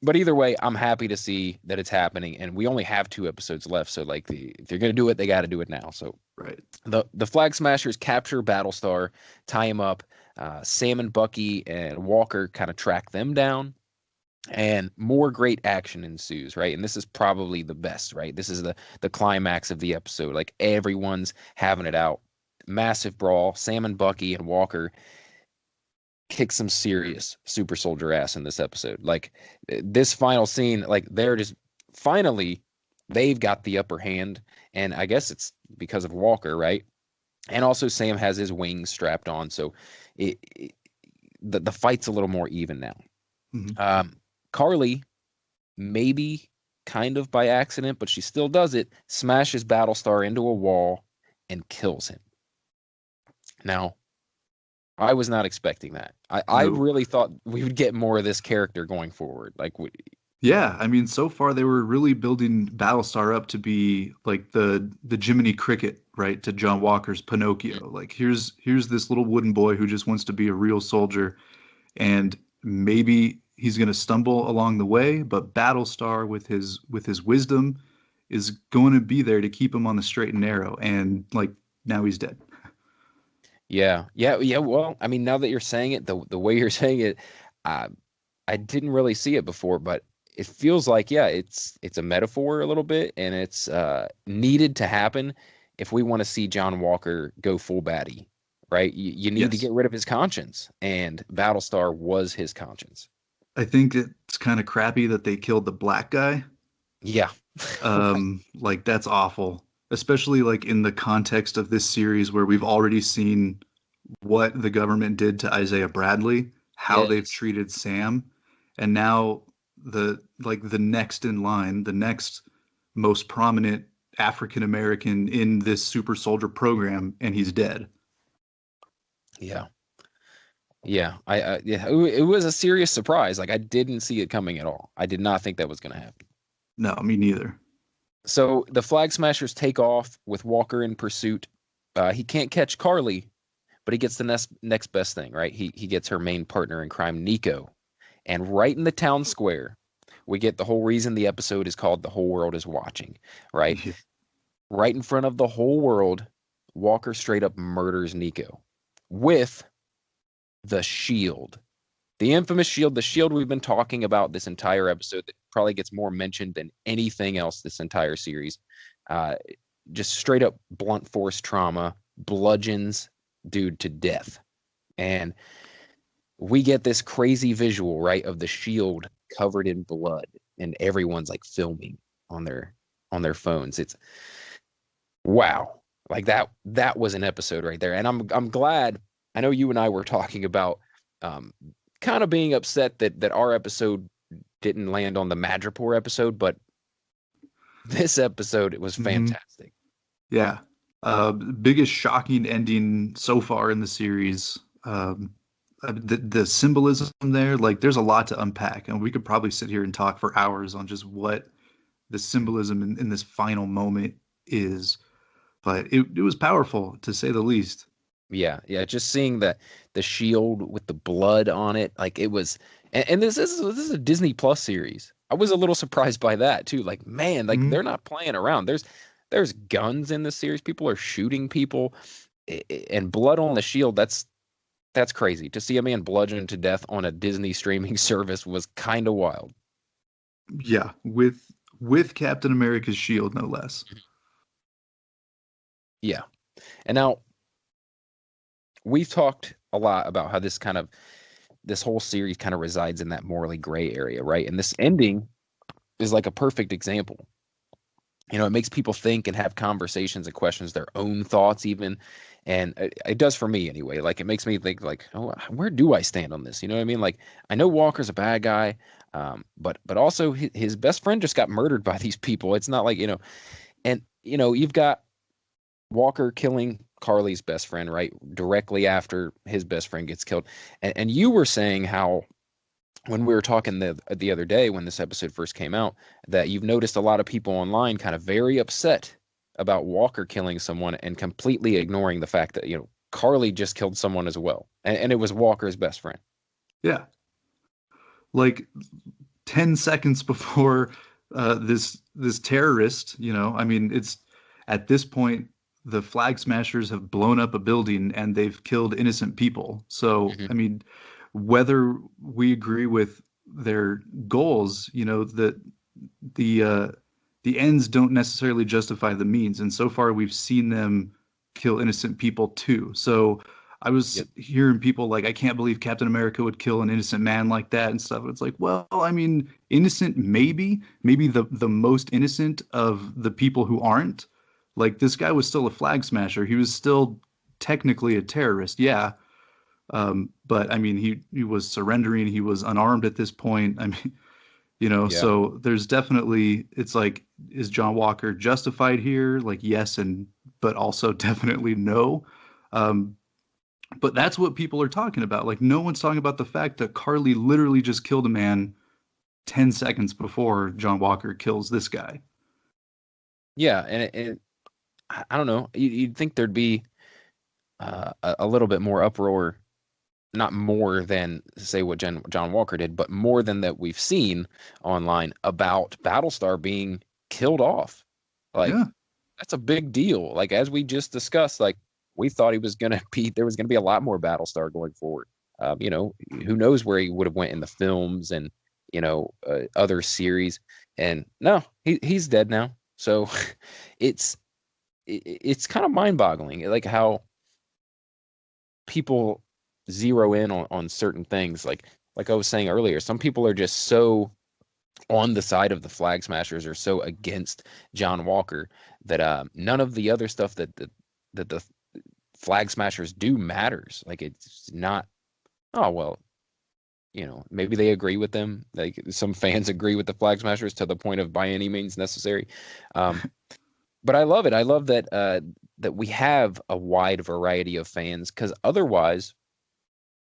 But either way, I'm happy to see that it's happening, and we only have 2 episodes left. So like if they're gonna do it, they got to do it now. So Right. the Flag Smashers capture Battlestar, tie him up. Sam and Bucky and Walker kind of track them down, and more great action ensues, right? And this is probably the best, right? This is the climax of the episode. Like everyone's having it out. Massive brawl. Sam and Bucky and Walker kick some serious super soldier ass in this episode. Like this final scene, like they're just finally they've got the upper hand, and I guess it's because of Walker, right? And also Sam has his wings strapped on, so the fight's a little more even now. Mhm. Um, Carly, maybe kind of by accident, but she still does it, smashes Battlestar into a wall and kills him. Now, I was not expecting that. I No. really thought we would get more of this character going forward. Like, Yeah, I mean, so far they were really building Battlestar up to be like the Jiminy Cricket, right, to John Walker's Pinocchio. Like here's this little wooden boy who just wants to be a real soldier, and maybe he's going to stumble along the way, but Battlestar with his wisdom is going to be there to keep him on the straight and narrow. And like now he's dead. yeah, yeah, yeah. Well, I mean, now that you're saying it, the way you're saying it, uh, I didn't really see it before, but it feels like yeah, it's a metaphor a little bit, and it's needed to happen if we want to see John Walker go full baddie, right? You need to Yes. get rid of his conscience, and Battlestar was his conscience. I think it's kind of crappy that they killed the black guy. Yeah, right. Like that's awful, especially like in the context of this series where we've already seen what the government did to Isaiah Bradley, how they've Yes. treated Sam, and now the next in line, the next most prominent African American in this super soldier program, and he's dead. Yeah. Yeah. Yeah, it was a serious surprise. Like I didn't see it coming at all. I did not think that was going to happen. No, me neither. So the Flag Smashers take off with Walker in pursuit. He can't catch Carly, but he gets the next best thing, right? He gets her main partner in crime, Nico. And right in the town square, we get the whole reason the episode is called The Whole World is Watching, right? Yeah. Right in front of the whole world, Walker straight up murders Nico with the shield. The infamous shield, the shield we've been talking about this entire episode that probably gets more mentioned than anything else this entire series. Just straight up blunt force trauma, bludgeons dude to death. And we get this crazy visual, right, of the shield covered in blood, and everyone's like filming on their phones. It's wow. Like that was an episode right there. And I'm glad. I know you and I were talking about kind of being upset that our episode didn't land on the Madripoor episode, but this episode, it was fantastic. Yeah. Biggest shocking ending so far in the series. The symbolism there, like there's a lot to unpack, and we could probably sit here and talk for hours on just what the symbolism in this final moment is. But it was powerful to say the least. Yeah, just seeing the shield with the blood on it, like it was, and this is a Disney Plus series. I was a little surprised by that too. Like, man, like they're not playing around. There's guns in this series. People are shooting people, and blood on the shield. That's crazy. To see a man bludgeoned to death on a Disney streaming service was kind of wild. Yeah, with Captain America's shield, no less. Yeah, and now we've talked a lot about how this whole series kind of resides in that morally gray area, right? And this ending is like a perfect example. You know, it makes people think and have conversations and questions their own thoughts even. And it does for me anyway. Like, it makes me think like, oh, where do I stand on this? You know what I mean? Like, I know Walker's a bad guy, but also his best friend just got murdered by these people. It's not like, and, you've got Walker killing Carly's best friend, right? Directly after his best friend gets killed. And you were saying how, when we were talking the other day when this episode first came out, that you've noticed a lot of people online kind of very upset about Walker killing someone and completely ignoring the fact that, Carly just killed someone as well. And it was Walker's best friend. Yeah. Like 10 seconds before this terrorist, I mean, it's at this point, the Flag Smashers have blown up a building and they've killed innocent people. So, I mean, whether we agree with their goals, that the ends don't necessarily justify the means. And so far, we've seen them kill innocent people too. So I was hearing people like, I can't believe Captain America would kill an innocent man like that and stuff. It's like, well, I mean, innocent, maybe the most innocent of the people who aren't. Like, this guy was still a flag smasher. He was still technically a terrorist. Yeah. But I mean, he was surrendering. He was unarmed at this point. I mean, so there's definitely, it's like, is John Walker justified here? Like, yes, but also definitely no. But that's what people are talking about. Like, no one's talking about the fact that Carly literally just killed a man 10 seconds before John Walker kills this guy. Yeah. And I don't know. You'd think there'd be a little bit more uproar, not more than say what John Walker did, but more than that we've seen online about Battlestar being killed off. Like, that's a big deal. Like, as we just discussed, like, we thought there was going to be a lot more Battlestar going forward. Who knows where he would have went in the films and, other series. And no, he's dead now. So it's kind of mind-boggling, like how people zero in on certain things. Like I was saying earlier, some people are just so on the side of the Flag Smashers or so against John Walker that none of the other stuff that the Flag Smashers do matters. Like, it's not, oh, well, maybe they agree with them. Like, some fans agree with the Flag Smashers to the point of by any means necessary. But I love it. I love that that we have a wide variety of fans, because otherwise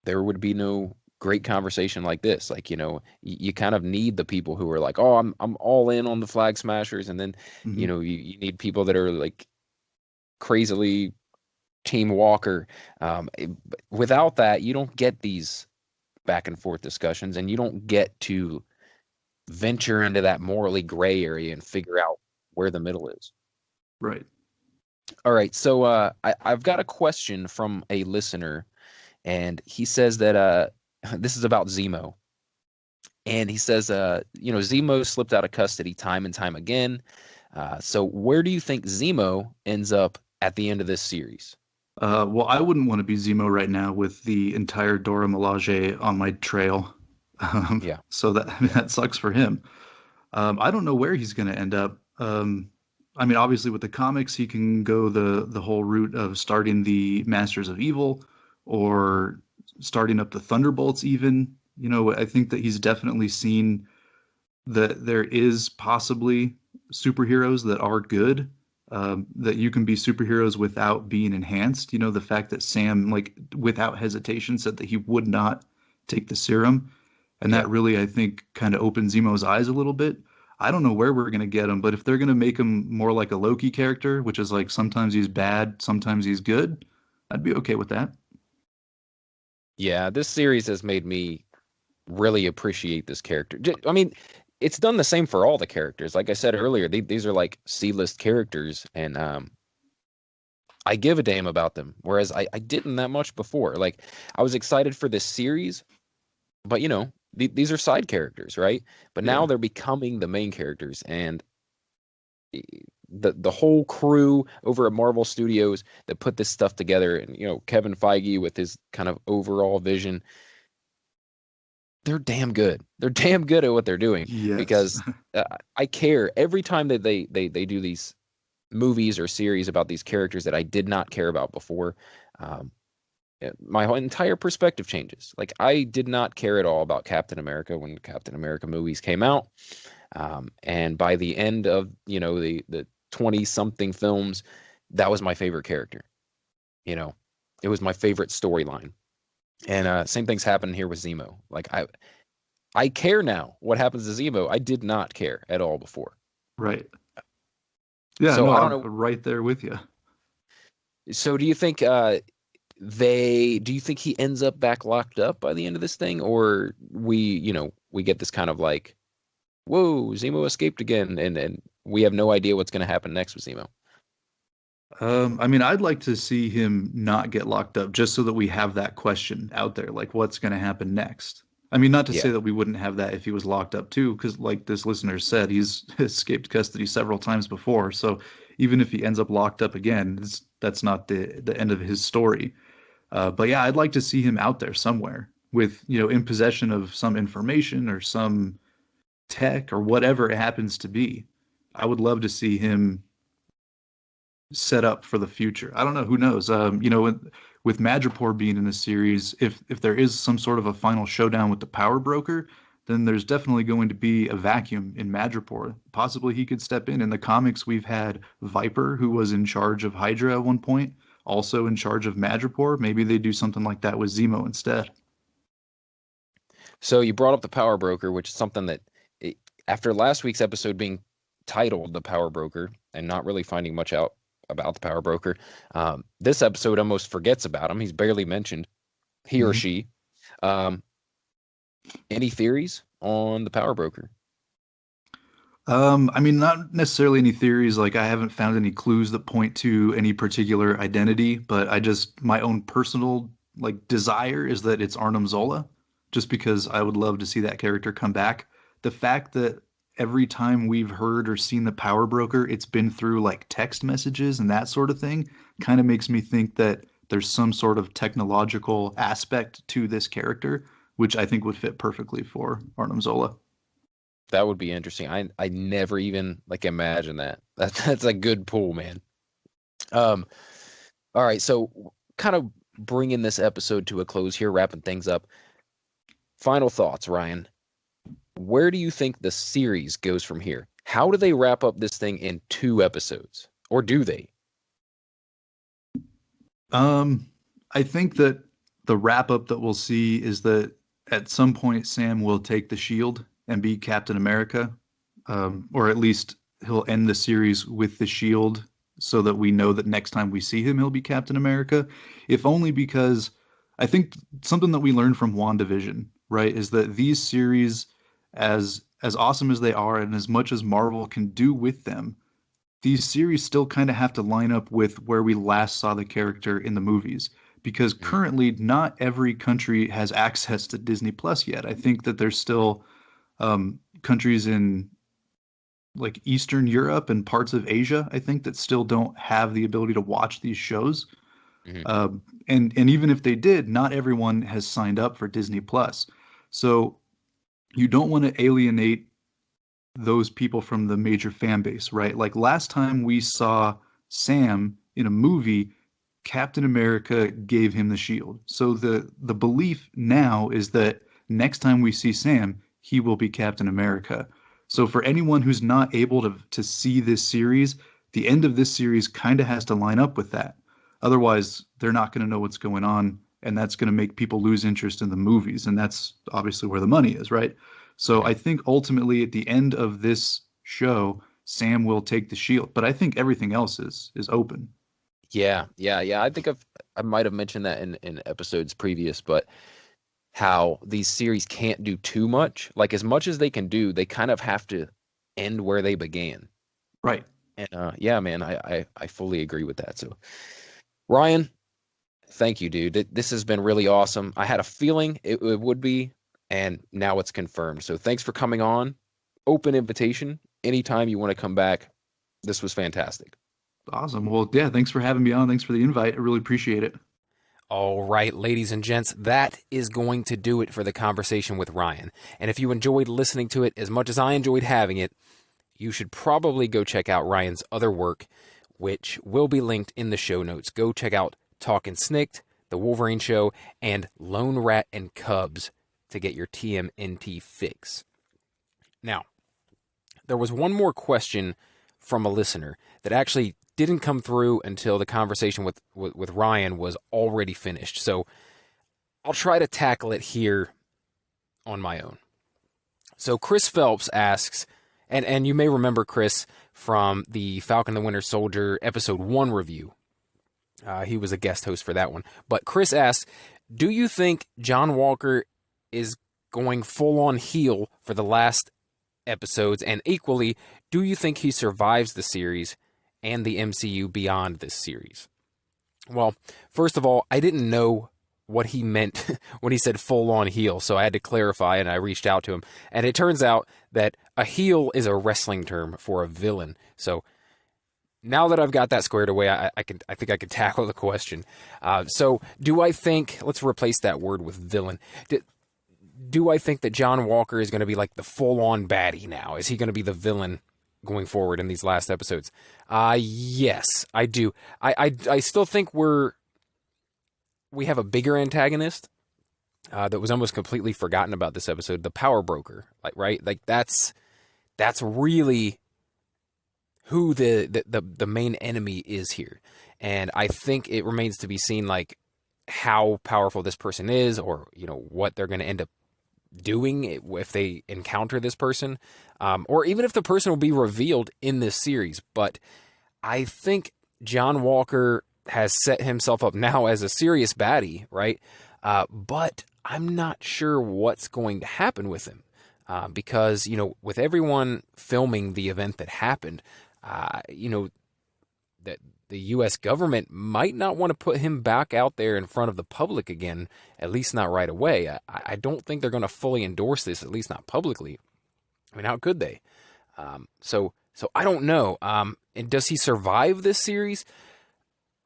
there would be no great conversation like this. Like, you kind of need the people who are like, oh, I'm all in on the Flag Smashers, and then you need people that are like crazily Team Walker. Without that, you don't get these back and forth discussions, and you don't get to venture into that morally gray area and figure out where the middle is. Right. All right, so I've got a question from a listener, and he says that this is about Zemo. And he says, Zemo slipped out of custody time and time again. So where do you think Zemo ends up at the end of this series? Well, I wouldn't want to be Zemo right now with the entire Dora Milaje on my trail. Yeah. So that, I mean, that sucks for him. I don't know where he's going to end up. I mean, obviously with the comics, he can go the whole route of starting the Masters of Evil or starting up the Thunderbolts even. You know, I think that he's definitely seen that there is possibly superheroes that are good, that you can be superheroes without being enhanced. You know, the fact that Sam, like, without hesitation, said that he would not take the serum. And Yeah. that really, I think, kind of opened Zemo's eyes a little bit. I don't know where we're going to get him, but if they're going to make him more like a Loki character, which is like sometimes he's bad, sometimes he's good, I'd be okay with that. Yeah, this series has made me really appreciate this character. I mean, it's done the same for all the characters. Like I said earlier, these are like C-list characters, and I give a damn about them, whereas I didn't that much before. Like, I was excited for this series, but these are side characters, right? But now Yeah. they're becoming the main characters, and the whole crew over at Marvel Studios that put this stuff together, and Kevin Feige with his kind of overall vision, they're damn good. They're damn good at what they're doing Yes. because I care every time that they do these movies or series about these characters that I did not care about before. Um, my whole entire perspective changes. Like, I did not care at all about Captain America when Captain America movies came out. And by the end of, the 20 something films, that was my favorite character. It was my favorite storyline. And same thing's happening here with Zemo. Like, I care now what happens to Zemo. I did not care at all before. Right. Yeah, So no, I don't I'm know. right there with you. So do you think do you think he ends up back locked up by the end of this thing, or we get this kind of like, whoa, Zemo escaped again, and we have no idea what's going to happen next with Zemo? I mean, I'd like to see him not get locked up just so that we have that question out there, like what's going to happen next. I mean, not to say Yeah. that we wouldn't have that if he was locked up too, because like this listener said, he's escaped custody several times before. So even if he ends up locked up again, that's not the end of his story. But yeah, I'd like to see him out there somewhere with, in possession of some information or some tech or whatever it happens to be. I would love to see him set up for the future. I don't know. Who knows? With Madripoor being in the series, if there is some sort of a final showdown with the Power Broker, then there's definitely going to be a vacuum in Madripoor. Possibly he could step in. In the comics, we've had Viper, who was in charge of Hydra at one point, also in charge of Madripoor. Maybe they do something like that with Zemo instead. So you brought up the Power Broker, which is something that, after last week's episode being titled "The Power Broker" and not really finding much out about the Power Broker, this episode almost forgets about him. He's barely mentioned, he or Mhm. she. Um, any theories on the Power Broker? I mean, not necessarily any theories. Like, I haven't found any clues that point to any particular identity, but my own personal like desire is that it's Arnim Zola, just because I would love to see that character come back. The fact that every time we've heard or seen the Power Broker, it's been through like text messages and that sort of thing, kind of makes me think that there's some sort of technological aspect to this character, which I think would fit perfectly for Arnim Zola. That would be interesting. I never even like imagine that. That's a good pull, man. Um, all right, so kind of bringing this episode to a close here, wrapping things up. Final thoughts, Ryan. Where do you think the series goes from here? How do they wrap up this thing in 2 episodes? Or do they? Um, I think that the wrap up that we'll see is that at some point Sam will take the shield and be Captain America, or at least he'll end the series with the shield so that we know that next time we see him, he'll be Captain America. If only because I think something that we learned from WandaVision, right, is that these series, as awesome as they are, and as much as Marvel can do with them, these series still kind of have to line up with where we last saw the character in the movies. Because Mhm. currently, not every country has access to Disney Plus yet. I think that there's still countries in like Eastern Europe and parts of Asia, I think, that still don't have the ability to watch these shows. Mhm. And even if they did, not everyone has signed up for Disney Plus. So you don't want to alienate those people from the major fan base, right? Like last time we saw Sam in a movie, Captain America gave him the shield. So the belief now is that next time we see Sam, he will be Captain America. So for anyone who's not able to see this series, the end of this series kind of has to line up with that. Otherwise, they're not going to know what's going on, and that's going to make people lose interest in the movies, and that's obviously where the money is, right? So Mhm. I think ultimately at the end of this show, Sam will take the shield, but I think everything else is open. Yeah, yeah, yeah. I might have mentioned that in episodes previous, but how these series can't do too much. Like as much as they can do, they kind of have to end where they began. Right. And yeah, man, I fully agree with that. So Ryan, thank you, dude. This has been really awesome. I had a feeling it would be, and now it's confirmed. So thanks for coming on. Open invitation. Anytime you want to come back. This was fantastic. Awesome. Well, yeah, thanks for having me on. Thanks for the invite. I really appreciate it. All right, ladies and gents, that is going to do it for the conversation with Ryan. And if you enjoyed listening to it as much as I enjoyed having it, you should probably go check out Ryan's other work, which will be linked in the show notes. Go check out Talkin' Snikt, The Wolverine Show, and Lone Rat and Cubs to get your TMNT fix. Now, there was one more question from a listener that actually didn't come through until the conversation with Ryan was already finished. So I'll try to tackle it here on my own. So Chris Phelps asks, and you may remember Chris from the Falcon the Winter Soldier episode 1 review. He was a guest host for that one. But Chris asks, do you think John Walker is going full on heel for the last episodes? And equally, do you think he survives the series and the MCU beyond this series? Well, first of all, I didn't know what he meant when he said full on heel, so I had to clarify and I reached out to him. And it turns out that a heel is a wrestling term for a villain. So now that I've got that squared away, I think I can tackle the question. So do I think, let's replace that word with villain. Do I think that John Walker is going to be like the full on baddie now? Is he going to be the villain going forward in these last episodes? Yes, I do. I still think we have a bigger antagonist that was almost completely forgotten about this episode, the Power Broker. Like right, like that's really who the main enemy is here, and I think it remains to be seen like how powerful this person is, or what they're going to end up doing if they encounter this person, or even if the person will be revealed in this series. But I think John Walker has set himself up now as a serious baddie, right? But I'm not sure what's going to happen with him, because with everyone filming the event that happened, that the U.S. government might not want to put him back out there in front of the public again, at least not right away. I don't think they're going to fully endorse this, at least not publicly. I mean, how could they? So I don't know. And does he survive this series?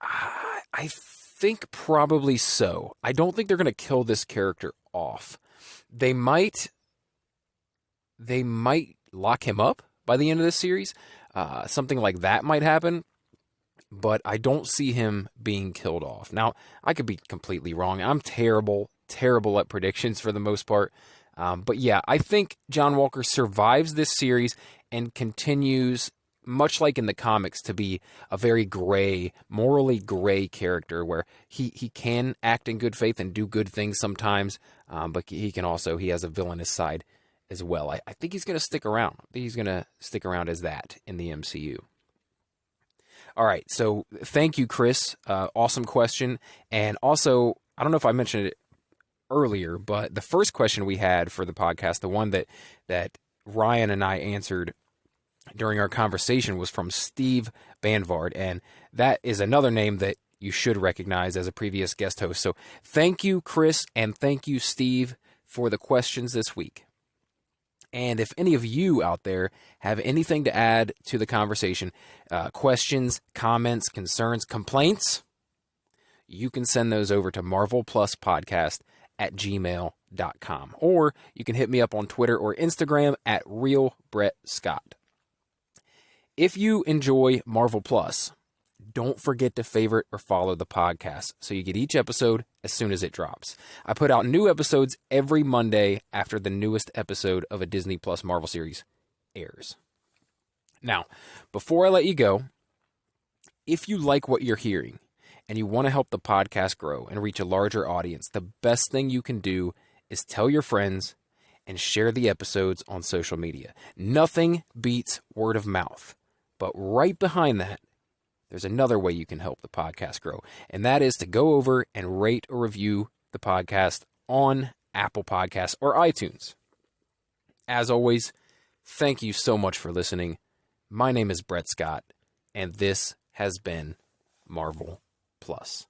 I think probably so. I don't think they're going to kill this character off. They might lock him up by the end of this series. Something like that might happen, but I don't see him being killed off. Now, I could be completely wrong. I'm terrible at predictions for the most part. But yeah, I think John Walker survives this series and continues, much like in the comics, to be a very gray, morally gray character where he can act in good faith and do good things sometimes, but he has a villainous side as well. I think he's going to stick around. I think he's going to stick around as that in the MCU. All right, so thank you, Chris. Awesome question. And also, I don't know if I mentioned it earlier, but the first question we had for the podcast, the one that Ryan and I answered during our conversation, was from Steve Banvard, and that is another name that you should recognize as a previous guest host. So thank you, Chris, and thank you, Steve, for the questions this week. And if any of you out there have anything to add to the conversation, questions, comments, concerns, complaints, you can send those over to marvelpluspodcast@gmail.com. Or you can hit me up on Twitter or Instagram at RealBrettScott. If you enjoy Marvel Plus, don't forget to favorite or follow the podcast so you get each episode as soon as it drops. I put out new episodes every Monday after the newest episode of a Disney Plus Marvel series airs. Now, before I let you go, if you like what you're hearing and you want to help the podcast grow and reach a larger audience, the best thing you can do is tell your friends and share the episodes on social media. Nothing beats word of mouth. But right behind that, there's another way you can help the podcast grow, and that is to go over and rate or review the podcast on Apple Podcasts or iTunes. As always, thank you so much for listening. My name is Brett Scott, and this has been Marvel Plus.